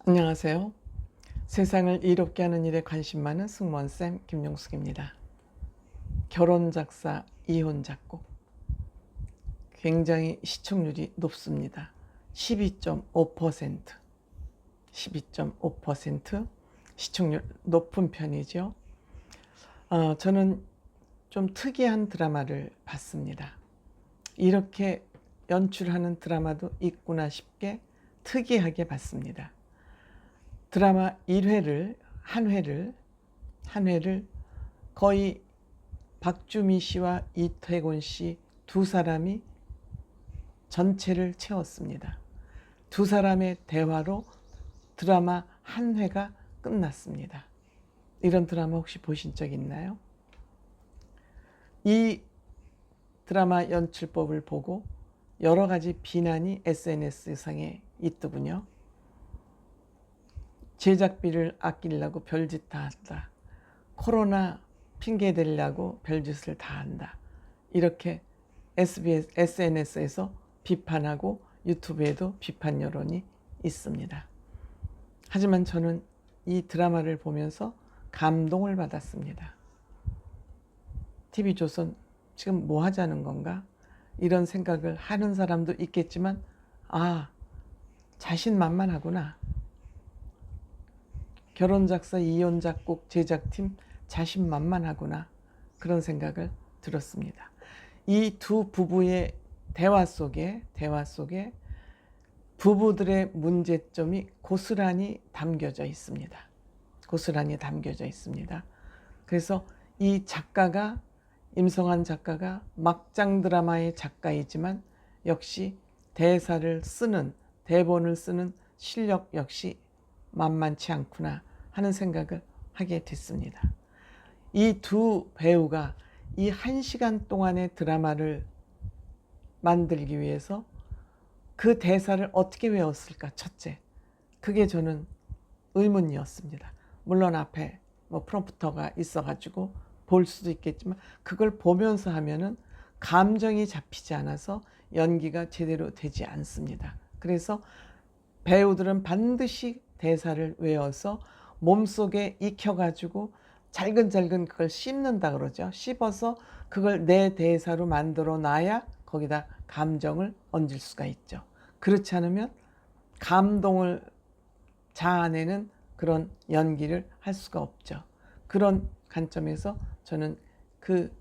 안녕하세요. 세상을 이롭게 하는 일에 관심 많은 승무원쌤 김용숙입니다. 결혼 작사, 이혼 작곡. 굉장히 시청률이 높습니다. 12.5%. 12.5% 시청률 높은 편이죠. 저는 좀 특이한 드라마를 봤습니다. 이렇게 연출하는 드라마도 있구나 싶게 특이하게 봤습니다. 드라마 1회를 한 회를 거의 박주미 씨와 이태곤 씨 두 사람이 전체를 채웠습니다. 두 사람의 대화로 드라마 한 회가 끝났습니다. 이런 드라마 혹시 보신 적 있나요? 이 드라마 연출법을 보고 여러 가지 비난이 SNS상에 있더군요. 제작비를 아끼려고 별짓 다 한다. 코로나 핑계 대려고 별짓을 다 한다. 이렇게 SNS에서 비판하고 유튜브에도 비판 여론이 있습니다. 하지만 저는 이 드라마를 보면서 감동을 받았습니다. TV조선 지금 뭐 하자는 건가? 이런 생각을 하는 사람도 있겠지만 자신만만하구나. 결혼 작사, 이혼 작곡 제작팀 자신만만하구나. 그런 생각을 들었습니다. 이 두 부부의 대화 속에 부부들의 문제점이 고스란히 담겨져 있습니다. 고스란히 담겨져 있습니다. 그래서 이 작가가, 임성환 작가가 막장 드라마의 작가이지만 역시 대사를 쓰는, 대본을 쓰는 실력 역시 만만치 않구나 하는 생각을 하게 됐습니다. 이 두 배우가 이 1시간 동안의 드라마를 만들기 위해서 그 대사를 어떻게 외웠을까? 첫째, 그게 저는 의문이었습니다. 물론 앞에 프롬프터가 있어가지고 볼 수도 있겠지만 그걸 보면서 하면은 감정이 잡히지 않아서 연기가 제대로 되지 않습니다. 그래서 배우들은 반드시 대사를 외워서 몸속에 익혀가지고 잘근잘근 그걸 씹는다 그러죠. 씹어서 그걸 내 대사로 만들어 놔야 거기다 감정을 얹을 수가 있죠. 그렇지 않으면 감동을 자아내는 그런 연기를 할 수가 없죠. 그런 관점에서 저는 그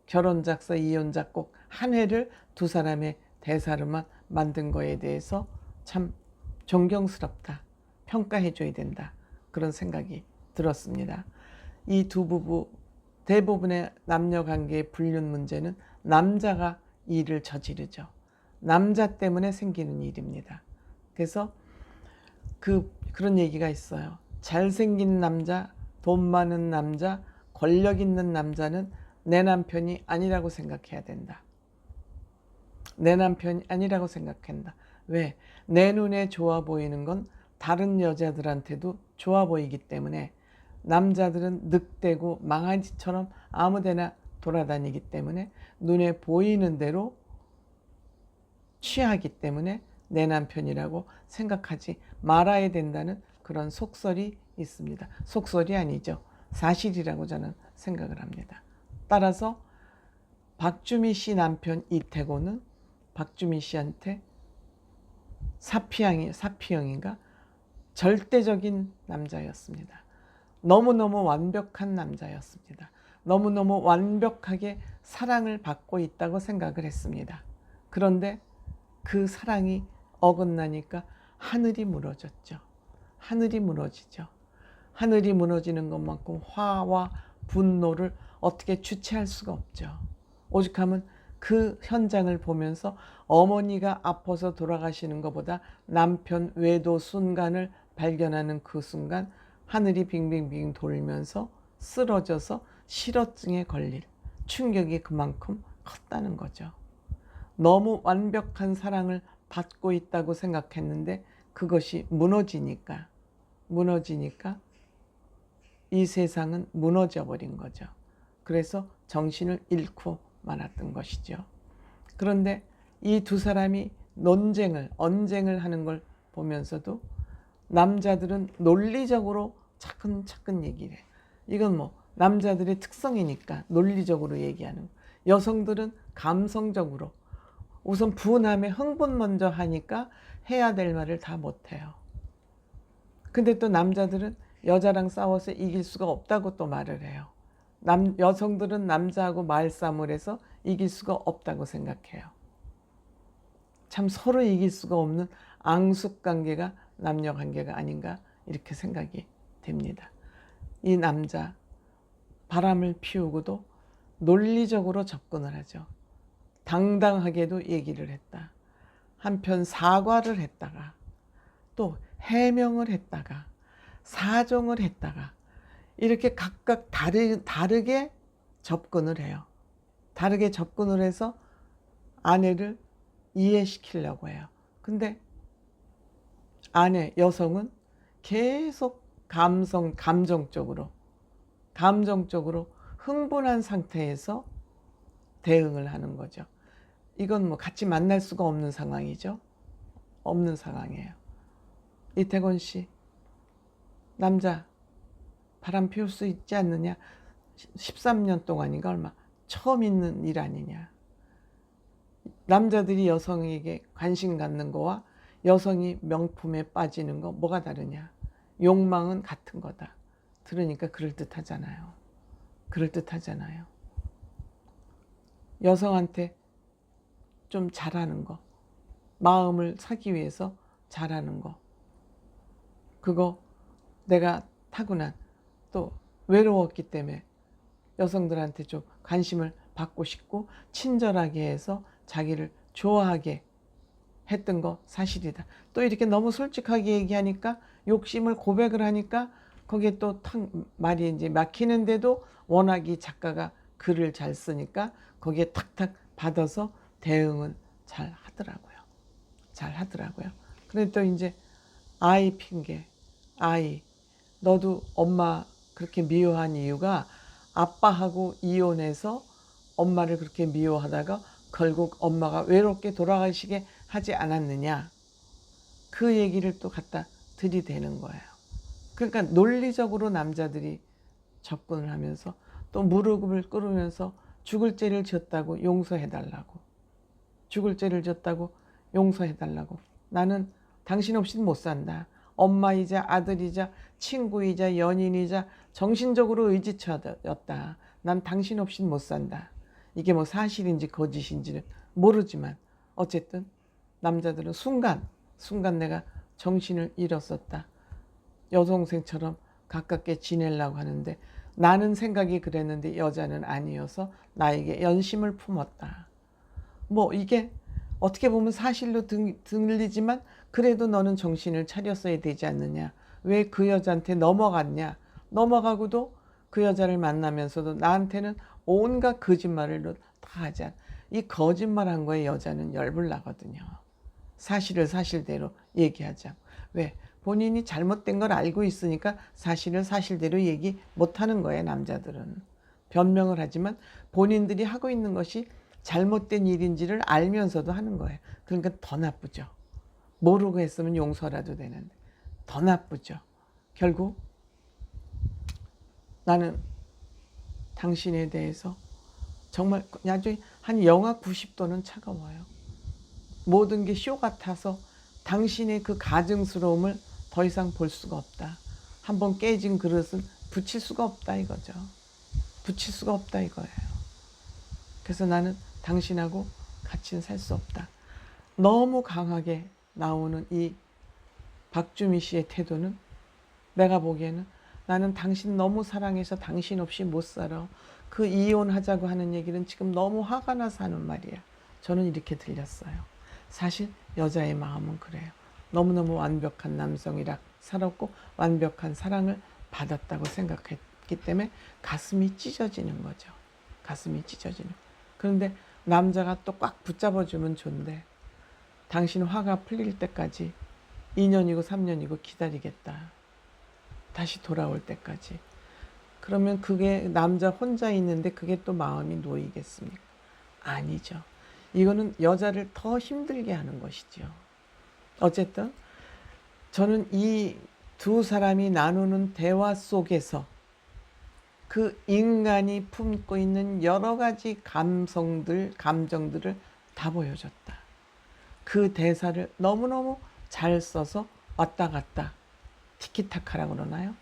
결혼 작사, 이혼 작곡 한 회를 두 사람의 대사로만 만든 거에 대해서 참 존경스럽다. 평가해줘야 된다. 그런 생각이 들었습니다. 이 두 부부 대부분의 남녀관계의 불륜 문제는 남자가 이 일을 저지르죠. 남자 때문에 생기는 일입니다. 그래서 그런 얘기가 있어요. 잘생긴 남자, 돈 많은 남자, 권력 있는 남자는 내 남편이 아니라고 생각해야 된다. 내 남편이 아니라고 생각한다. 왜? 내 눈에 좋아 보이는 건 다른 여자들한테도 좋아 보이기 때문에 남자들은 늑대고 망아지처럼 아무데나 돌아다니기 때문에 눈에 보이는 대로 취하기 때문에 내 남편이라고 생각하지 말아야 된다는 그런 속설이 있습니다. 속설이 아니죠. 사실이라고 저는 생각을 합니다. 따라서 박주미 씨 남편 이태곤은 박주미 씨한테 사피형인가? 절대적인 남자였습니다. 너무너무 완벽한 남자였습니다. 너무너무 완벽하게 사랑을 받고 있다고 생각을 했습니다. 그런데 그 사랑이 어긋나니까 하늘이 무너졌죠. 하늘이 무너지죠. 하늘이 무너지는 것만큼 화와 분노를 어떻게 주체할 수가 없죠. 오죽하면 그 현장을 보면서 어머니가 아파서 돌아가시는 것보다 남편 외도 순간을 발견하는 그 순간 하늘이 빙빙빙 돌면서 쓰러져서 실어증에 걸릴 충격이 그만큼 컸다는 거죠. 너무 완벽한 사랑을 받고 있다고 생각했는데 그것이 무너지니까 이 세상은 무너져 버린 거죠. 그래서 정신을 잃고 말았던 것이죠. 그런데 이 두 사람이 언쟁을 하는 걸 보면서도 남자들은 논리적으로 차근차근 얘기를 해요. 이건 뭐 남자들의 특성이니까 논리적으로 얘기하는 거. 여성들은 감성적으로 우선 분함에 흥분 먼저 하니까 해야 될 말을 다 못해요. 근데 또 남자들은 여자랑 싸워서 이길 수가 없다고 또 말을 해요. 여성들은 남자하고 말싸움을 해서 이길 수가 없다고 생각해요. 참 서로 이길 수가 없는 앙숙관계가 남녀관계가 아닌가 이렇게 생각이 됩니다. 이 남자 바람을 피우고도 논리적으로 접근을 하죠. 당당하게도 얘기를 했다. 한편 사과를 했다가 또 해명을 했다가 사정을 했다가 이렇게 각각 다르게 접근을 해요. 다르게 접근을 해서 아내를 이해시키려고 해요. 근데 여성은 계속 감정적으로 흥분한 상태에서 대응을 하는 거죠. 이건 뭐 같이 만날 수가 없는 상황이죠. 없는 상황이에요. 이태곤 씨, 남자 바람 피울 수 있지 않느냐? 13년 동안인가 얼마 처음 있는 일 아니냐? 남자들이 여성에게 관심 갖는 거와 여성이 명품에 빠지는 거 뭐가 다르냐? 욕망은 같은 거다. 들으니까 그럴듯하잖아요. 그럴듯하잖아요. 여성한테 좀 잘하는 거, 마음을 사기 위해서 잘하는 거, 그거 내가 타고난 또 외로웠기 때문에 여성들한테 좀 관심을 받고 싶고 친절하게 해서 자기를 좋아하게 했던 거 사실이다. 또 이렇게 너무 솔직하게 얘기하니까 욕심을 고백을 하니까 거기에 또 말이 이제 막히는데도 워낙 이 작가가 글을 잘 쓰니까 거기에 탁탁 받아서 대응은 잘 하더라고요. 잘 하더라고요. 그런데 또 이제 아이 핑계, 아이, 너도 엄마 그렇게 미워한 이유가 아빠하고 이혼해서 엄마를 그렇게 미워하다가 결국 엄마가 외롭게 돌아가시게 하지 않았느냐. 그 얘기를 또 갖다 들이대는 거예요. 그러니까 논리적으로 남자들이 접근을 하면서 또 무릎을 꿇으면서 죽을 죄를 졌다고 용서해달라고. 죽을 죄를 졌다고 용서해달라고. 나는 당신 없이는 못 산다. 엄마이자 아들이자 친구이자 연인이자 정신적으로 의지처였다. 난 당신 없이는 못 산다. 이게 뭐 사실인지 거짓인지는 모르지만 어쨌든 남자들은 순간 내가 정신을 잃었었다. 여동생처럼 가깝게 지내려고 하는데 나는 생각이 그랬는데 여자는 아니어서 나에게 연심을 품었다. 뭐 이게 어떻게 보면 사실로 들리지만 그래도 너는 정신을 차렸어야 되지 않느냐. 왜 그 여자한테 넘어갔냐. 넘어가고도 그 여자를 만나면서도 나한테는 온갖 거짓말을 다 하자. 이 거짓말한 거에 여자는 열불 나거든요. 사실을 사실대로 얘기하자. 왜? 본인이 잘못된 걸 알고 있으니까 사실을 사실대로 얘기 못하는 거예요. 남자들은. 변명을 하지만 본인들이 하고 있는 것이 잘못된 일인지를 알면서도 하는 거예요. 그러니까 더 나쁘죠. 모르고 했으면 용서라도 되는데 더 나쁘죠. 결국 나는 당신에 대해서 정말 나중에 한 영하 90도는 차가워요. 모든 게 쇼 같아서 당신의 그 가증스러움을 더 이상 볼 수가 없다. 한번 깨진 그릇은 붙일 수가 없다 이거죠. 붙일 수가 없다 이거예요. 그래서 나는 당신하고 같이는 살 수 없다. 너무 강하게 나오는 이 박주미 씨의 태도는 내가 보기에는 나는 당신 너무 사랑해서 당신 없이 못 살아. 그 이혼하자고 하는 얘기는 지금 너무 화가 나서 하는 말이야. 저는 이렇게 들렸어요. 사실 여자의 마음은 그래요. 너무너무 완벽한 남성이라 살았고 완벽한 사랑을 받았다고 생각했기 때문에 가슴이 찢어지는 거죠. 가슴이 찢어지는. 그런데 남자가 또 꽉 붙잡아주면 좋은데 당신 화가 풀릴 때까지 2년이고 3년이고 기다리겠다. 다시 돌아올 때까지. 그러면 그게 남자 혼자 있는데 그게 또 마음이 놓이겠습니까? 아니죠. 이거는 여자를 더 힘들게 하는 것이죠. 어쨌든 저는 이 두 사람이 나누는 대화 속에서 그 인간이 품고 있는 여러 가지 감정들을 다 보여줬다. 그 대사를 너무너무 잘 써서 왔다 갔다 티키타카라고 그러나요?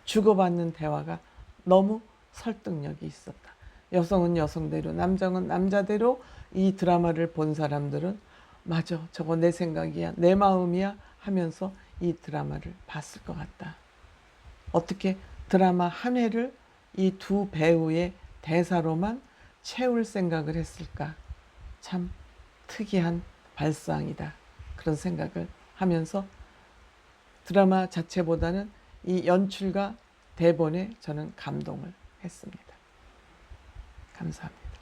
주고받는 대화가 너무 설득력이 있었다. 여성은 여성대로, 남자는 남자대로 이 드라마를 본 사람들은 맞아, 저거 내 생각이야, 내 마음이야 하면서 이 드라마를 봤을 것 같다. 어떻게 드라마 한 회를 이 두 배우의 대사로만 채울 생각을 했을까? 참 특이한 발상이다. 그런 생각을 하면서 드라마 자체보다는 이 연출과 대본에 저는 감동을 했습니다. 감사합니다.